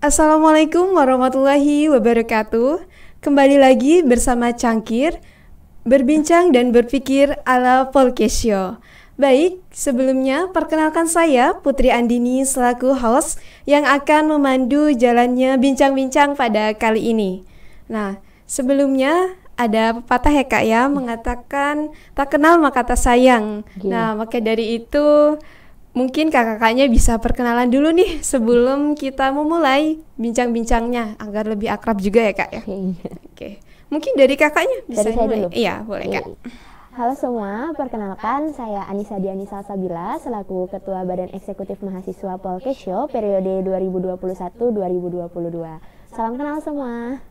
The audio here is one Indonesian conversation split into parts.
Assalamualaikum warahmatullahi wabarakatuh. Kembali lagi bersama Cangkir, berbincang dan berpikir ala Polkesio. Baik, sebelumnya perkenalkan saya Putri Andini selaku host yang akan memandu jalannya bincang-bincang pada kali ini. Nah, sebelumnya ada pepatah ya Kak ya, mengatakan tak kenal maka tak sayang. Nah, maka dari itu mungkin kakak-kakaknya bisa perkenalan dulu nih sebelum kita memulai bincang-bincangnya agar lebih akrab juga ya Kak ya. Oke. Mungkin dari kakaknya bisa dari saya mulai. dulu. Iya, boleh Kak. Halo semua, perkenalkan saya Anissa Diani Salsabila selaku Ketua Badan Eksekutif Mahasiswa Polkesio periode 2021-2022. Salam kenal semua.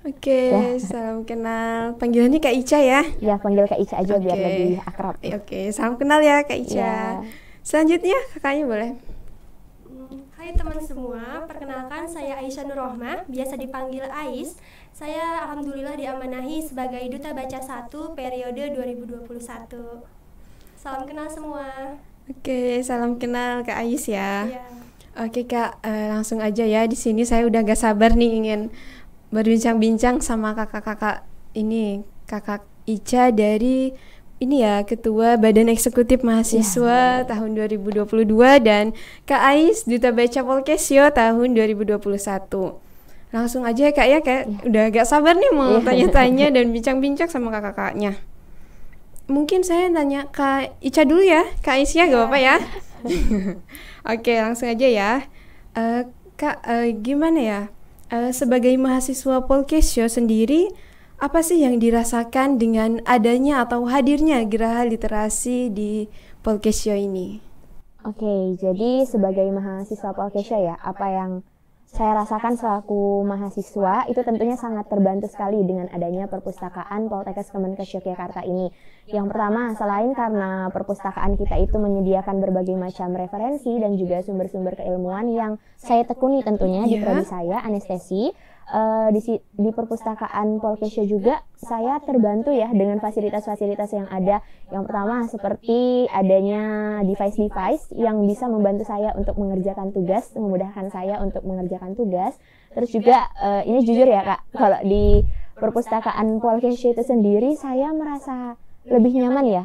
Oke, salam kenal. Panggilannya Kak Ica ya? Ya, panggil Kak Ica aja biar Oke. lebih akrab. Oke, salam kenal ya Kak Ica. Ya. Selanjutnya kakaknya boleh. Hai teman semua, perkenalkan saya Aisyah Nurrohmah, biasa dipanggil Ais. Saya alhamdulillah diamanahi sebagai Duta Baca 1 periode 2021. Salam kenal semua. Oke, salam kenal Kak Ais ya. Ya. Oke Kak, langsung aja ya. Di sini saya udah gak sabar nih ingin berbincang-bincang sama kakak-kakak ini. Kakak Ica dari ini ya, Ketua Badan Eksekutif Mahasiswa tahun 2022 dan Kak Ais Duta Baca Polkesio tahun 2021. Langsung aja Kak ya, udah gak sabar nih mau tanya-tanya dan bincang-bincang sama kakak-kakaknya. Mungkin saya nanya Kak Ica dulu ya, Kak Ais ya, gak apa-apa ya. Oke, langsung aja ya. Kak, gimana ya? Sebagai mahasiswa Polkesio sendiri, apa sih yang dirasakan dengan adanya atau hadirnya Geraha Literasi di Polkesio ini? Oke, jadi sebagai mahasiswa Polkesio ya, apa yang saya rasakan selaku mahasiswa itu tentunya sangat terbantu sekali dengan adanya perpustakaan Poltekkes Kemenkes Yogyakarta ini. Yang pertama, selain karena perpustakaan kita itu menyediakan berbagai macam referensi dan juga sumber-sumber keilmuan yang saya tekuni tentunya di prodi saya, anestesi, di perpustakaan Polkesio juga saya terbantu ya dengan fasilitas-fasilitas yang ada. Yang pertama seperti adanya device-device yang bisa membantu saya untuk mengerjakan tugas, memudahkan saya untuk mengerjakan tugas. Terus juga ini jujur ya Kak, kalau di perpustakaan Polkesio itu sendiri saya merasa lebih nyaman ya,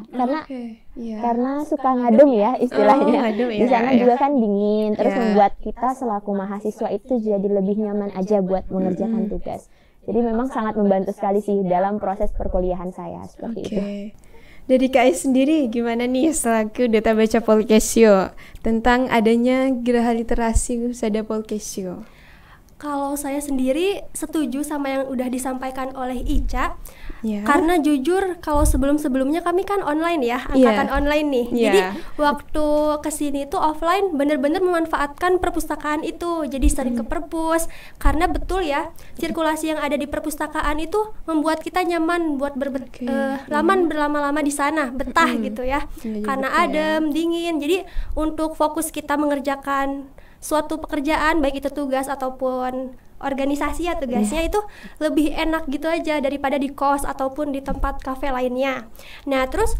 karena suka ngadem ya istilahnya. Di sana juga kan dingin, terus membuat kita selaku mahasiswa itu jadi lebih nyaman aja buat mengerjakan tugas. Jadi memang sangat membantu sekali sih dalam proses perkuliahan saya seperti itu. Dari Kak Ais sendiri gimana nih selaku Duta Baca Polkesio tentang adanya Geraha Literasi Husada Polkesio? Kalau saya sendiri setuju sama yang udah disampaikan oleh Ica. Karena jujur kalau sebelum-sebelumnya kami kan online ya, angkatan online nih. Jadi waktu kesini tuh offline bener-bener memanfaatkan perpustakaan itu. Jadi sering ke perpus, karena betul ya sirkulasi yang ada di perpustakaan itu membuat kita nyaman buat berlama-lama di sana, betah gitu ya. Karena adem, dingin. Jadi untuk fokus kita mengerjakan suatu pekerjaan baik itu tugas ataupun organisasi ya tugasnya itu lebih enak gitu aja daripada di kos ataupun di tempat kafe lainnya. Nah terus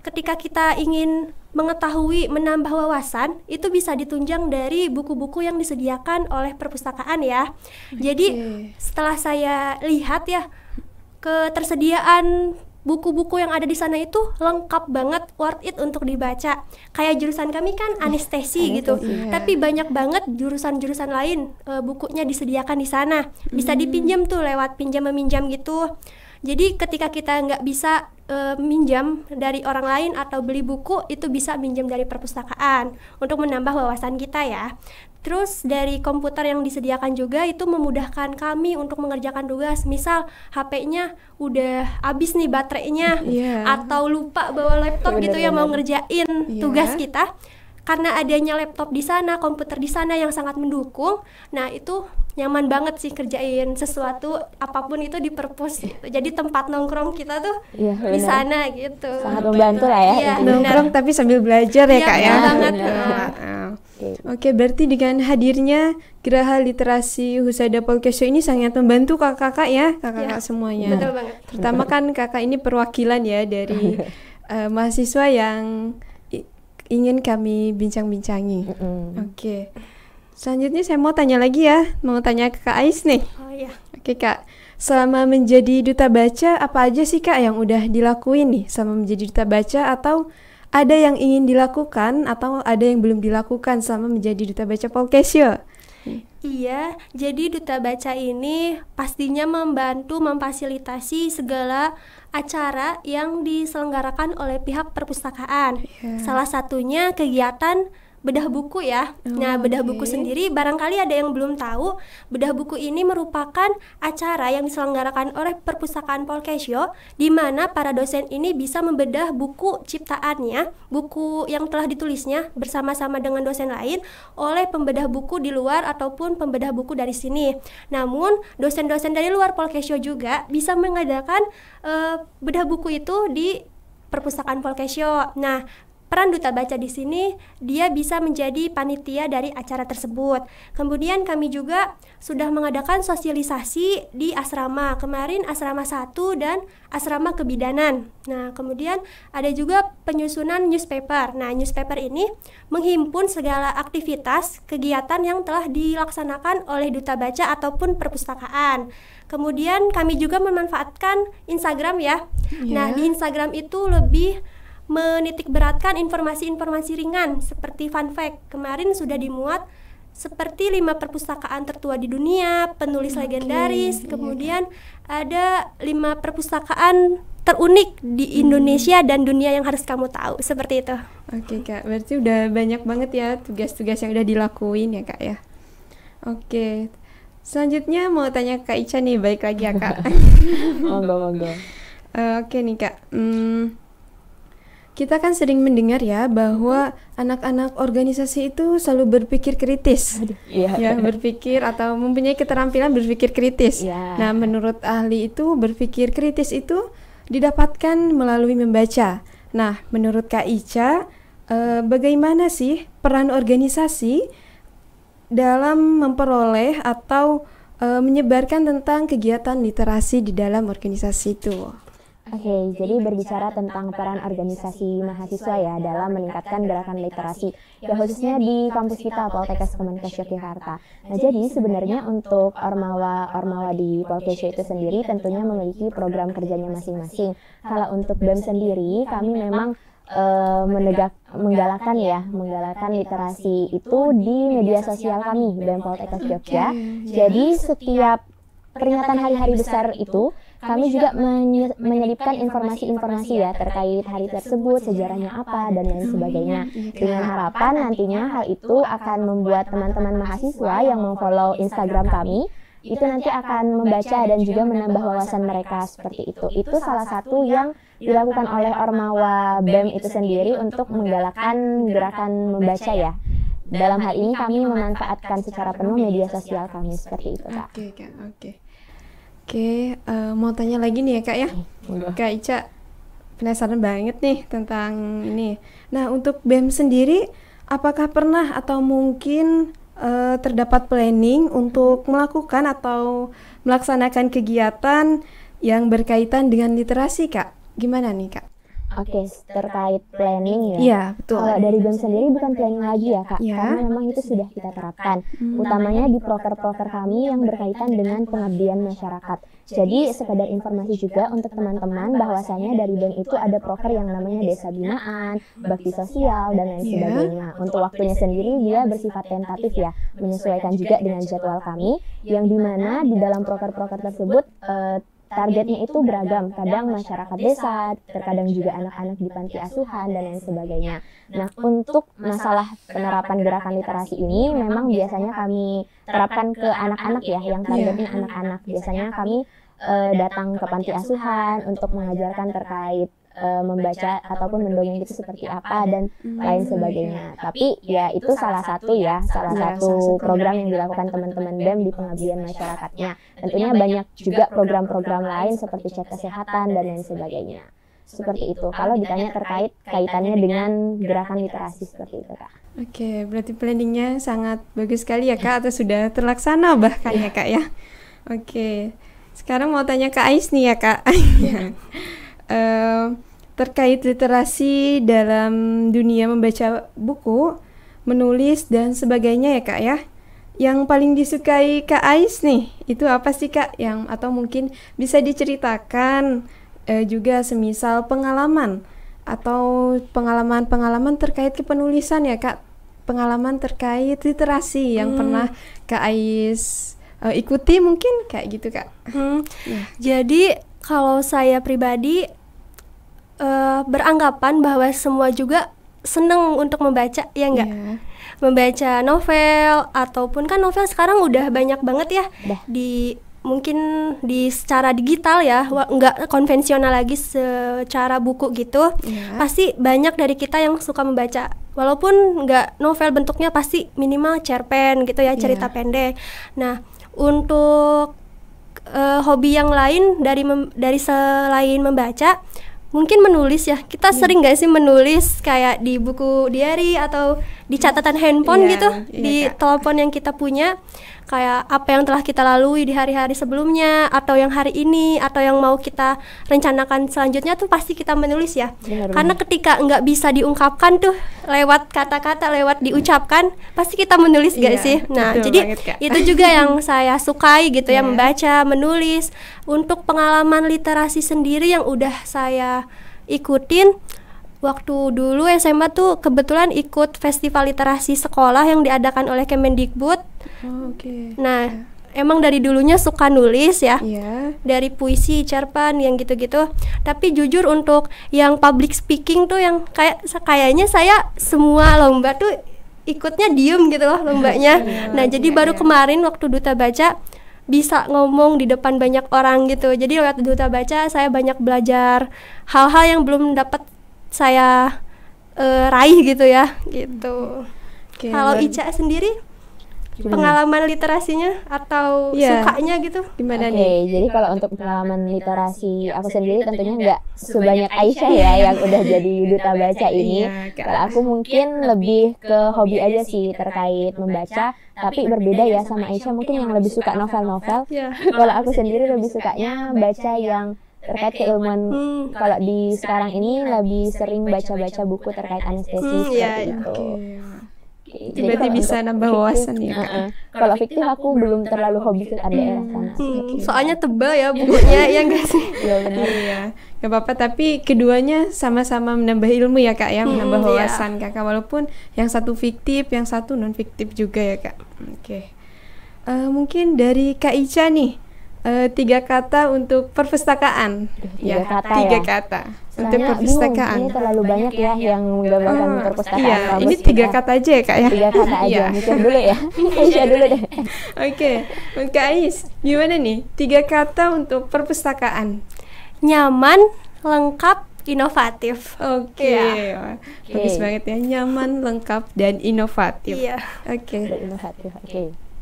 ketika kita ingin mengetahui, menambah wawasan itu bisa ditunjang dari buku-buku yang disediakan oleh perpustakaan ya. Jadi setelah saya lihat ya ketersediaan buku-buku yang ada di sana itu lengkap banget, worth it untuk dibaca. Kayak jurusan kami kan anestesi gitu, tapi banyak banget jurusan-jurusan lain bukunya disediakan di sana. Bisa dipinjam tuh lewat pinjam meminjam gitu. Jadi ketika kita nggak bisa minjam dari orang lain atau beli buku, itu bisa minjam dari perpustakaan untuk menambah wawasan kita ya. Terus dari komputer yang disediakan juga itu memudahkan kami untuk mengerjakan tugas. Misal HP-nya udah habis nih baterainya atau lupa bawa laptop gitu ya mau ngerjain tugas kita. Karena adanya laptop di sana, komputer di sana yang sangat mendukung. Nah, itu nyaman banget sih kerjain sesuatu apapun itu di perpus gitu. Jadi tempat nongkrong kita tuh di sana gitu. Sangat membantu lah ya. Nongkrong tapi sambil belajar ya Kak ya. Banget. Oke, berarti dengan hadirnya Geraha Literasi Husada Polkesio ini sangat membantu kakak-kakak ya, kakak-kakak semuanya. Betul banget. Pertama kan kakak ini perwakilan ya dari mahasiswa yang ingin kami bincang-bincangi. Oke. Selanjutnya saya mau tanya lagi ya, mau tanya ke Kak Ais nih. Oh iya. Oke Kak, selama menjadi duta baca apa aja sih Kak yang udah dilakuin nih selama menjadi duta baca, atau ada yang ingin dilakukan atau ada yang belum dilakukan selama menjadi duta baca Polkesyo? Iya, jadi duta baca ini pastinya membantu memfasilitasi segala acara yang diselenggarakan oleh pihak perpustakaan. Salah satunya kegiatan bedah buku ya. Nah, bedah buku sendiri barangkali ada yang belum tahu, bedah buku ini merupakan acara yang diselenggarakan oleh Perpustakaan Polkesyo, di mana para dosen ini bisa membedah buku ciptaannya, buku yang telah ditulisnya bersama-sama dengan dosen lain oleh pembedah buku di luar ataupun pembedah buku dari sini. Namun, dosen-dosen dari luar Polkesyo juga bisa mengadakan bedah buku itu di Perpustakaan Polkesyo. Nah, peran duta baca di sini dia bisa menjadi panitia dari acara tersebut. Kemudian kami juga sudah mengadakan sosialisasi di asrama. Kemarin asrama 1 dan asrama kebidanan. Nah, kemudian ada juga penyusunan newspaper. Nah, newspaper ini menghimpun segala aktivitas kegiatan yang telah dilaksanakan oleh duta baca ataupun perpustakaan. Kemudian kami juga memanfaatkan Instagram ya. Nah, di Instagram itu lebih menitik beratkan informasi-informasi ringan seperti fun fact. Kemarin sudah dimuat seperti 5 perpustakaan tertua di dunia, penulis legendaris, kemudian ada 5 perpustakaan terunik di Indonesia dan dunia yang harus kamu tahu, seperti itu. Oke Kak, berarti udah banyak banget ya tugas-tugas yang udah dilakuin ya Kak ya. Oke, selanjutnya mau tanya Kak Ica nih, balik lagi ya Kak. Monggo. Oke nih Kak, kita kan sering mendengar ya bahwa anak-anak organisasi itu selalu berpikir kritis. Ya, berpikir atau mempunyai keterampilan berpikir kritis. Nah, menurut ahli itu berpikir kritis itu didapatkan melalui membaca. Nah, menurut Kak Ica, bagaimana sih peran organisasi dalam memperoleh atau menyebarkan tentang kegiatan literasi di dalam organisasi itu? Oke, jadi berbicara tentang peran organisasi mahasiswa ya dalam meningkatkan gerakan literasi, ya khususnya di kampus kita Poltekkes Kemenkes Yogyakarta. Nah, jadi sebenarnya untuk ormawa di Polkesyo itu sendiri tentunya memiliki program kerjanya masing-masing. Kalau untuk BEM sendiri, kami memang menggalakkan literasi itu di media sosial kami BEM Poltekkes Jogja. Jadi setiap peringatan hari-hari besar itu kami juga menyelipkan informasi-informasi ya terkait hari tersebut, sejarahnya apa, dan lain sebagainya. Dengan harapan nantinya hal itu akan membuat teman-teman mahasiswa yang memfollow Instagram kami, itu nanti akan membaca dan juga menambah wawasan mereka seperti itu. Itu salah satu yang dilakukan oleh Ormawa BEM itu sendiri untuk menggalakkan gerakan membaca ya. Dalam hal ini kami memanfaatkan secara penuh media sosial kami seperti itu, Kak. Oke, mau tanya lagi nih ya Kak ya. Kak Ica penasaran banget nih tentang ini. Nah, untuk BEM sendiri, apakah pernah atau mungkin terdapat planning untuk melakukan atau melaksanakan kegiatan yang berkaitan dengan literasi Kak? Gimana nih Kak? Oke, terkait planning ya. Iya, betul. Kalau dari BEM sendiri bukan planning lagi ya Kak, karena memang itu sudah kita terapkan. Utamanya di proker-proker kami yang berkaitan dengan pengabdian masyarakat. Jadi sekedar informasi juga untuk teman-teman bahwasanya dari BEM itu ada proker yang namanya Desa Binaan, Bakti Sosial, dan lain sebagainya. Untuk waktunya sendiri dia bersifat tentatif ya, menyesuaikan juga dengan jadwal kami, yang dimana di dalam proker-proker tersebut targetnya itu beragam, kadang masyarakat desa, terkadang juga anak-anak di panti asuhan, dan lain sebagainya. Nah, untuk masalah penerapan gerakan literasi ini memang biasanya kami terapkan ke anak-anak ya, yang targetnya anak-anak. Biasanya kami datang ke panti asuhan untuk mengajarkan terkait membaca ataupun mendongeng itu seperti apa dan lain sebagainya. Tapi ya itu salah satu program yang dilakukan teman-teman BEM di pengabdian masyarakatnya. Tentunya banyak juga program-program lain seperti cek kesehatan dan lain sebagainya. Seperti itu. Kalau ditanya terkait kaitannya dengan gerakan literasi seperti itu, Kak. Oke, berarti planningnya sangat bagus sekali ya Kak, atau sudah terlaksana bahkan ya Kak ya. Oke, sekarang mau tanya Kak Ais nih ya Kak. Terkait literasi dalam dunia membaca buku, menulis dan sebagainya ya Kak ya. yang paling disukai Kak Ais nih, itu apa sih Kak? Yang atau mungkin bisa diceritakan juga semisal pengalaman atau pengalaman terkait kepenulisan ya Kak, pengalaman terkait literasi yang pernah Kak Ais ikuti mungkin kayak gitu Kak. Jadi kalau saya pribadi beranggapan bahwa semua juga seneng untuk membaca, ya enggak? Membaca novel, ataupun kan novel sekarang udah banyak banget ya di mungkin di secara digital ya, nggak konvensional lagi secara buku gitu. Pasti banyak dari kita yang suka membaca, walaupun nggak novel bentuknya, pasti minimal cerpen gitu ya, cerita pendek. Nah, untuk hobi yang lain dari selain membaca, mungkin menulis ya. Kita sering gak sih menulis kayak di buku diary atau di catatan handphone gitu, di telepon yang kita punya, kayak apa yang telah kita lalui di hari-hari sebelumnya, atau yang hari ini, atau yang mau kita rencanakan selanjutnya tuh pasti kita menulis ya. Karena ketika nggak bisa diungkapkan tuh lewat kata-kata, lewat diucapkan, pasti kita menulis gak sih? Nah, jadi banget, itu juga yang saya sukai gitu ya, membaca, menulis. Untuk pengalaman literasi sendiri yang udah saya ikutin, waktu dulu SMA tuh kebetulan ikut festival literasi sekolah yang diadakan oleh Kemendikbud. Nah, emang dari dulunya suka nulis ya, dari puisi, cerpen, yang gitu-gitu. Tapi jujur untuk yang public speaking tuh yang kayaknya saya semua lomba tuh ikutnya diem gitu loh lombanya. Nah, jadi baru kemarin waktu Duta Baca bisa ngomong di depan banyak orang gitu. Jadi lewat Duta Baca saya banyak belajar hal-hal yang belum dapat saya raih gitu ya, gitu. Kalau Ica sendiri pengalaman literasinya atau sukanya gitu gimana nih? Jadi kalau untuk pengalaman literasi aku sendiri tentunya nggak sebanyak Aisyah ya yang udah jadi Duta Baca ini. Kalau aku mungkin lebih ke hobi aja sih terkait membaca, tapi berbeda ya sama Aisyah mungkin yang lebih suka novel-novel. Kalau aku sendiri lebih sukanya baca yang terkait keilmuan. Kalau di sekarang ini lebih sering baca-baca buku terkait anestesi seperti itu. Berarti bisa nambah wawasan ya Kak. Kalau fiktif aku belum terlalu hobi ke daerah sana. Soalnya tebal ya bukunya, ya nggak sih? Iya benar. Nggak apa-apa, tapi keduanya sama-sama menambah ilmu ya Kak ya, menambah wawasan Kakak, walaupun yang satu fiktif, yang satu non fiktif juga ya Kak. Mungkin dari Kak Ica nih, 3 kata untuk perpustakaan. Tiga kata untuk perpustakaan. Ini terlalu banyak ya yang menggambarkan perpustakaan. Ini 3 kata aja ya Kak ya. 3 kata aja, mikir dulu ya. Aisyah dulu deh. Kak Ais, gimana nih 3 kata untuk perpustakaan? Nyaman, lengkap, inovatif. Bagus banget ya, nyaman, lengkap, dan inovatif. Inovatif.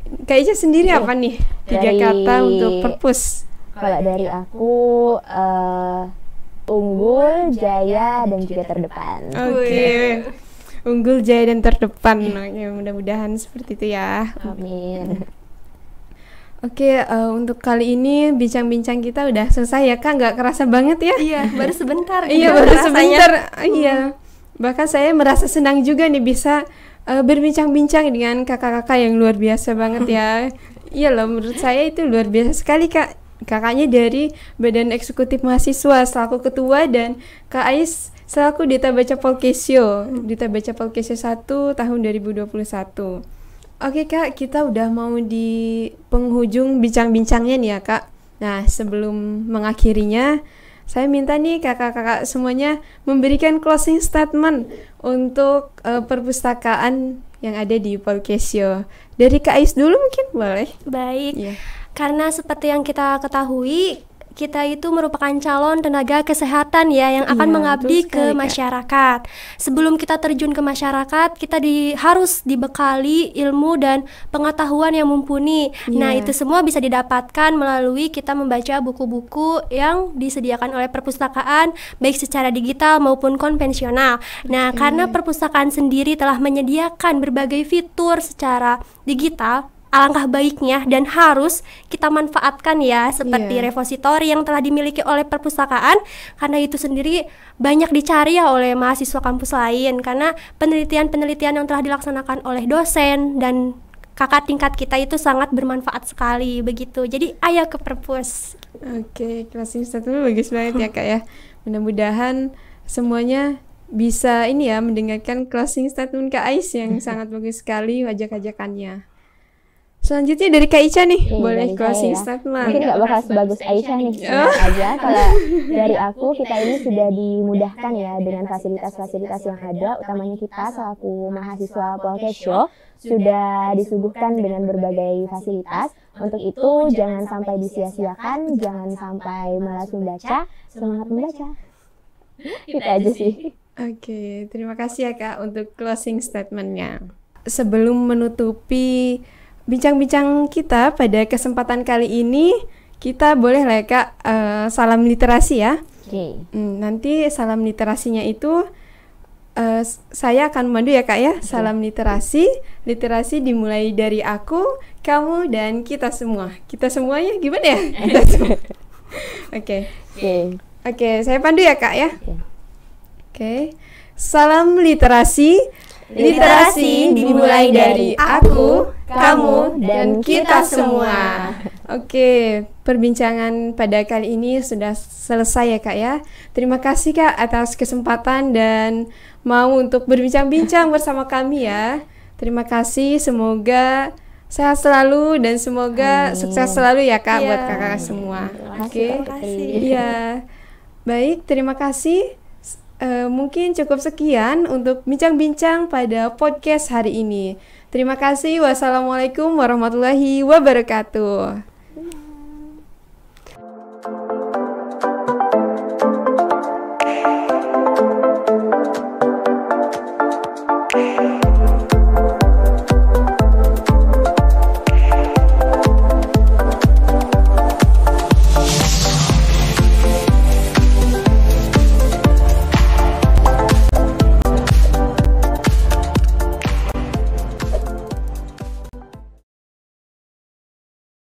Kak Ica sendiri apa nih 3 kata untuk perpus? Kalau dari aku unggul, jaya, dan juga terdepan. Unggul, jaya, dan terdepan. Mudah-mudahan seperti itu ya. Amin. Untuk kali ini bincang-bincang kita udah selesai ya Kak, nggak kerasa banget ya? Iya, baru sebentar. Baru sebentar. Bahkan saya merasa senang juga nih bisa berbincang-bincang dengan kakak-kakak yang luar biasa banget ya. Iya loh, menurut saya itu luar biasa sekali Kak. Kakaknya dari Badan Eksekutif Mahasiswa selaku ketua, dan Kak Ais selaku Duta Baca Polkesio 1 tahun 2021. Kak, kita udah mau di penghujung bincang-bincangnya nih ya Kak. Nah, sebelum mengakhirinya, saya minta nih kakak-kakak semuanya memberikan closing statement untuk perpustakaan yang ada di Polkesio. Dari Kak Ais dulu mungkin boleh? Baik. Karena seperti yang kita ketahui, kita itu merupakan calon tenaga kesehatan ya yang akan mengabdi ke masyarakat. Sebelum kita terjun ke masyarakat, kita harus dibekali ilmu dan pengetahuan yang mumpuni. Nah, itu semua bisa didapatkan melalui kita membaca buku-buku yang disediakan oleh perpustakaan, baik secara digital maupun konvensional. Nah, karena perpustakaan sendiri telah menyediakan berbagai fitur secara digital, alangkah baiknya dan harus kita manfaatkan ya, seperti repositori yang telah dimiliki oleh perpustakaan, karena itu sendiri banyak dicari ya oleh mahasiswa kampus lain, karena penelitian-penelitian yang telah dilaksanakan oleh dosen dan kakak tingkat kita itu sangat bermanfaat sekali begitu. Jadi ayo ke perpus. Oke, closing statement bagus banget ya Kak ya. Mudah-mudahan semuanya bisa ini ya mendengarkan closing statement Kak Ais yang sangat bagus sekali ajak-ajakannya. Selanjutnya dari Kak Ica nih, boleh closing statement. Mungkin nggak bakal sebagus Aisyah nih, aja kalau dari aku, kita ini sudah dimudahkan ya dengan fasilitas-fasilitas yang ada, utamanya kita selaku mahasiswa Polkesyo sudah disuguhkan dengan berbagai fasilitas. Untuk itu jangan sampai disia-siakan, jangan sampai malas membaca, semangat membaca. Itu aja sih. Oke, terima kasih ya Kak untuk closing statementnya. Sebelum menutupi bincang-bincang kita pada kesempatan kali ini, kita boleh lah ya Kak salam literasi ya. Nanti salam literasinya itu saya akan memandu ya Kak ya. Salam literasi dimulai dari aku, kamu, dan kita semua. Kita semuanya gimana ya? Kita semua. Oke, saya pandu ya Kak ya. Oke. Salam literasi dimulai dari aku, kamu, dan kita semua. Oke, perbincangan pada kali ini sudah selesai ya Kak ya. Terima kasih Kak atas kesempatan dan mau untuk berbincang-bincang bersama kami ya. Terima kasih, semoga sehat selalu dan semoga sukses selalu ya Kak buat kakak semua. Oke. Iya. Baik, terima kasih. Mungkin cukup sekian untuk bincang-bincang pada podcast hari ini. Terima kasih. Wassalamualaikum warahmatullahi wabarakatuh.